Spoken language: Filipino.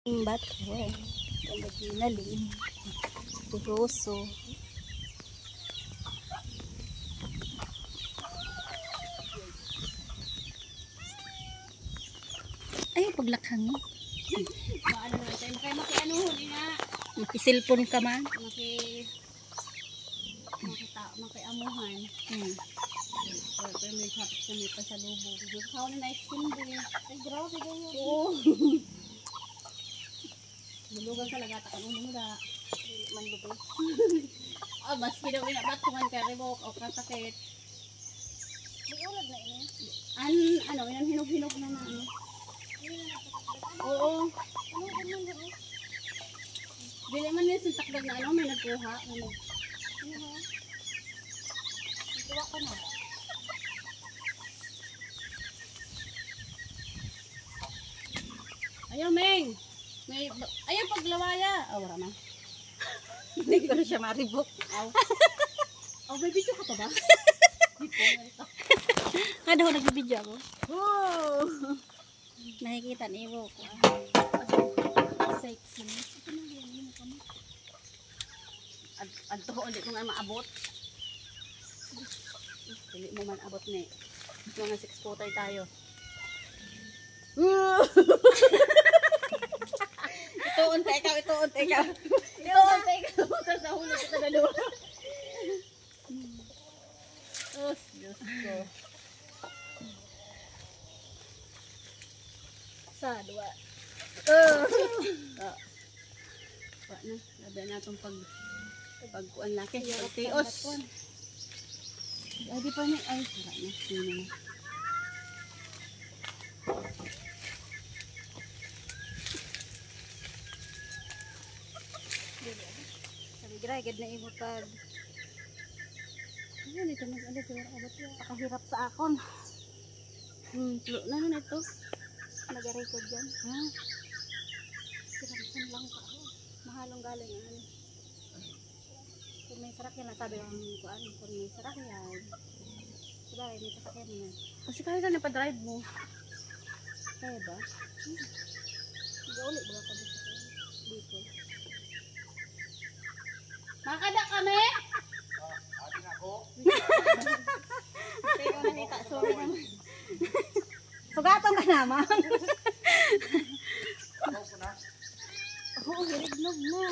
Imbat ko. Kalaginalim. Turoso. Ay, paglakhang mo. Ano na tayo kay makianuhon ina. Makisilpon ka man. Makiamuhan. Pero may hapit kami pa sa lubog. Gusto na nice kundi. Ay, grabe ganyan. Oo. Lulugan ka lagata ka nung mula. Manlubog. Mas daw inabat kung man ka ribok o kasakit. Mag-ulad na ini. Inan hinog-hinog na ano. Oo. Ano ganyan ba? Dili man nila sa takdag na may nagkuha. Ano ha? Ituwa ka na. Ayaw, Meng! Ayaw paglawaya! Wala na. Hindi ko na siya maribok. May video ka pa ba? Ano, nagbibidyo ako. Oh! Nakikita ni Iwo ko. Sexy. Adto ko, hindi ko nga maabot. Hindi mo man abot ni. Mga 6 putay tayo. Ito unti ikaw. Ito, sa huli kita na doon. Oh, Diyos ko. Sa dua. Na, labi na itong pagkuan laki. Pagtios. Ay, di pa na. Ay, wala na. Sino na. Sabi gragad na Iwo pag. Ano nito? Mag-alas yung abot yan. Pakahirap sa akon. Ano ito? Nag-record dyan. Ha? Siramsan lang pa ako. Mahalong galing yan. Kung may sarak yan, sabi ang kuan. Kung may sarak yan. Sabay, may pasakyan yan. Kasi kaya na napadrive mo. Kaya ba? Mag-uli ba ka dito? Makada kami? Atin ako? Kaya ko nakita. Sorry naman. Sugatan ka naman. Ako po na. Oo, hirignog na.